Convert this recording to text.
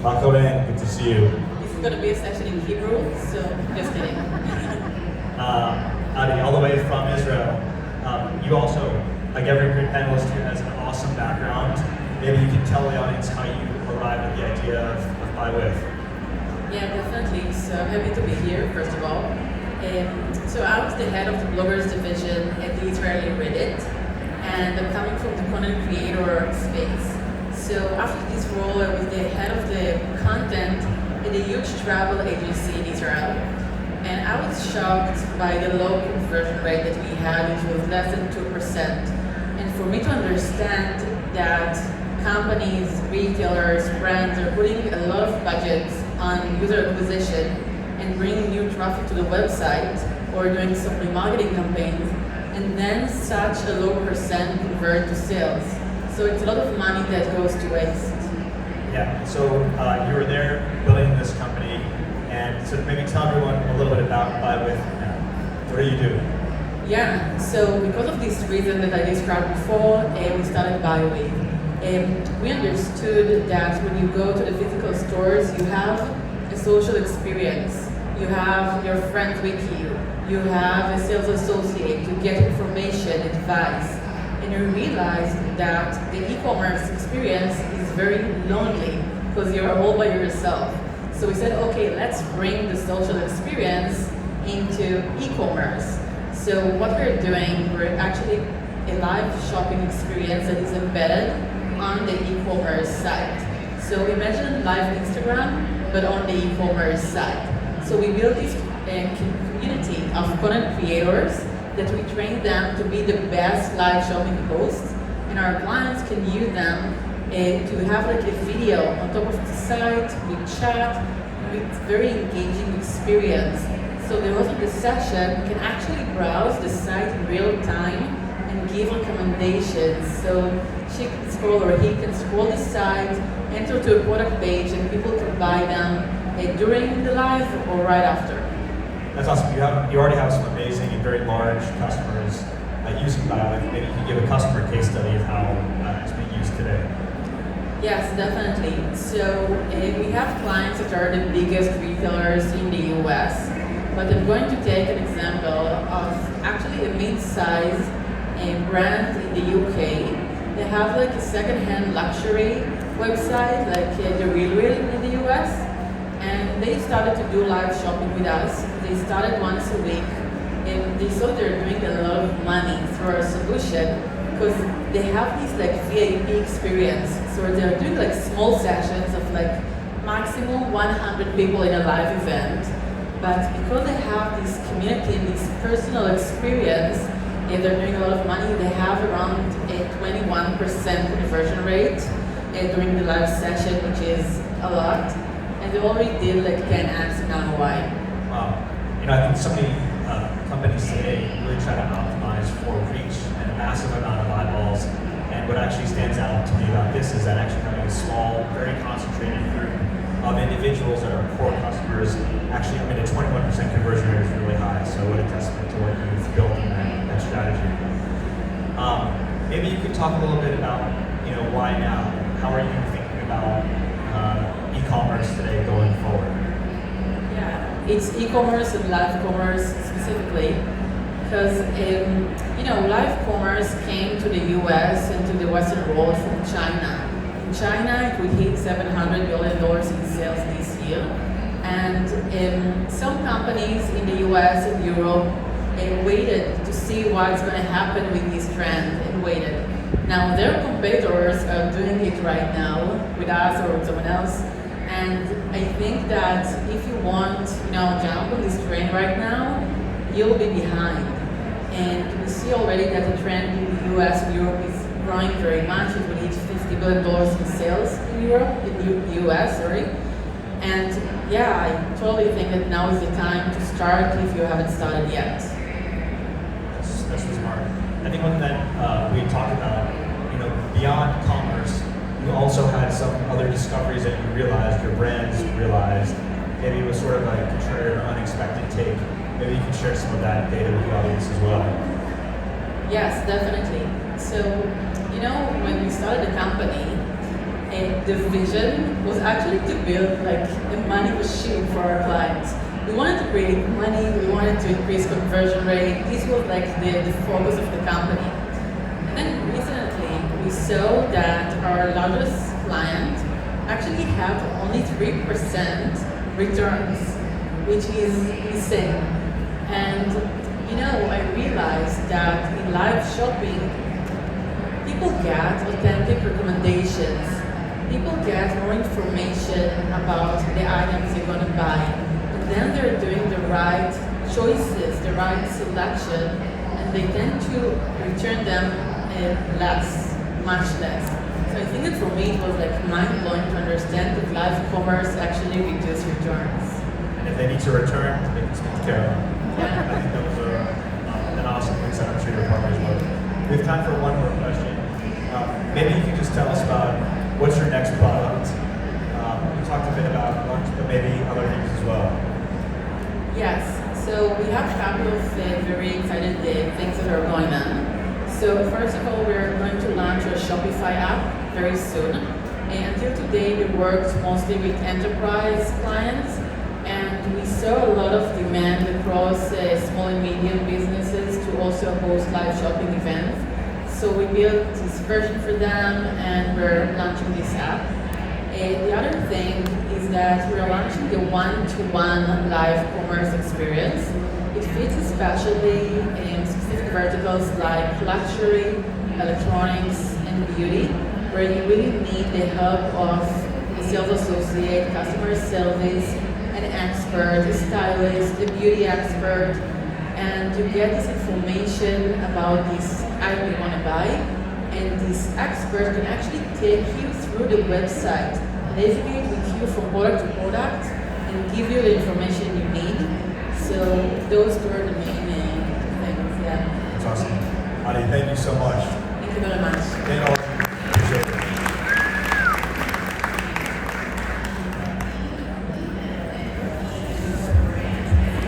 Ronen, good to see you. This is going to be a session in Hebrew, so just kidding. Adi, all the way from Israel. You also, like every great panelist here, has an awesome background. Maybe you can tell the audience how you arrived at the idea of buywith. Yeah, definitely. So I'm happy to be here, first of all. So I was the head of the bloggers division at the Israeli Reddit, and I'm coming from the content creator space. So after this role, I was the head of the content at a huge travel agency in Israel. And I was shocked by the low conversion rate that we had, which was less than 2%. And for me to understand that companies, retailers, brands are putting a lot of budgets on user acquisition and bringing new traffic to the website or doing some remarketing campaigns, and then such a low percent convert to sales. So it's a lot of money that goes to waste. Yeah, so you were there building this company, and so maybe tell everyone a little bit about buywith now. What do you do? Yeah, so because of this reason that I described before, we started buywith. We understood that when you go to the physical stores, you have a social experience. You have your friends with you. You have a sales associate. You get information, advice. And you realize that the e-commerce experience is very lonely because you're all by yourself. So we said, okay, let's bring the social experience into e-commerce. So what we're doing, we're actually a live shopping experience that is embedded on the e-commerce site. So imagine live Instagram, but on the e-commerce site. So we built this community of content creators that we train them to be the best live shopping hosts, and our clients can use them to have like a video on top of the site, with chat, with very engaging experience. So the host of the session can actually browse the site in real time and give recommendations. So she can scroll or he can scroll the site, enter to a product page, and people can buy them during the live or right after. That's awesome. You already have some amazing and very large customers using buywith. Maybe you can give a customer case study of how it's being used today. Yes, definitely. So we have clients that are the biggest retailers in the US, but I'm going to take an example of actually a mid-size brand in the UK. They have like a second-hand luxury website, like The Real in the US, and they started to do live shopping with us. They started once a week, and they saw they're doing a lot of money through our solution because they have this like VIP experience. So they're doing like small sessions of like maximum 100 people in a live event. But because they have this community and this personal experience, and they're doing a lot of money, they have around a 21% conversion rate during the live session, which is a lot. And they already did like 10x in ROI. Wow. I think so many companies today really try to optimize for reach and a massive amount of eyeballs. And what actually stands out to me about this is that actually having a small, very concentrated group of individuals that are core customers, actually, a 21% conversion rate is really high. So what a testament to what you've built in that strategy. Maybe you could talk a little bit about, why now? How are you thinking about e-commerce today going forward? Yeah, it's e-commerce and live commerce specifically, because live commerce came to the US and to the Western world from China. In China, it would hit $700 billion in sales this year, and some companies in the US and Europe waited to see what's going to happen with this trend and waited. Now their competitors are doing it right now with us or with someone else. And I think that if you want, jump on this train right now, you'll be behind. And we see already that the trend in the US and Europe is growing very much. It will reach $50 billion in sales in the US, sorry. And yeah, I totally think that now is the time to start if you haven't started yet. That's smart. I think one that we talked about, beyond commerce, you also had some other discoveries that you realized, your brands realized. Maybe it was sort of a contrary or unexpected take. Maybe you could share some of that data with the audience as well. Yes, definitely. So, when we started the company, And the vision was actually to build like a money machine for our clients. We wanted to create money, we wanted to increase conversion rate. This was like the focus of the company. And then recently we saw that our largest client actually have only 3% returns, which is insane. And I realized that in live shopping, people get authentic recommendations. People get more information about the items they're going to buy. And then they're doing the right choices, the right selection, and they tend to return them less, much less. So I think that for me it was like mind-blowing to understand that live commerce actually reduces returns. And if they need to return, they can speak to Caroline. I think those are an awesome insight. I'm sure your partners will. We have time for one more question. Maybe you can just tell us about what's your next product. You talked a bit about lunch, but maybe other things as well. Yes, so we have a couple of very exciting things that are going on. So first of all, we're going to launch a Shopify app very soon. And until today, we worked mostly with enterprise clients, and we saw a lot of demand across small and medium businesses to also host live shopping events. So we built this version for them, and we're launching this app. The other thing is that we're launching the one-to-one live commerce experience. It fits especially in specific verticals like luxury, electronics, and beauty, where you really need the help of a sales associate, customer service, an expert, a stylist, a beauty expert, and you get this information about this item you want to buy, and this expert can actually take you through the website, navigate with you from product to product, and give you the information you need. So those were the main things, yeah. That's awesome. Adi, thank you so much. Thank you very much. And all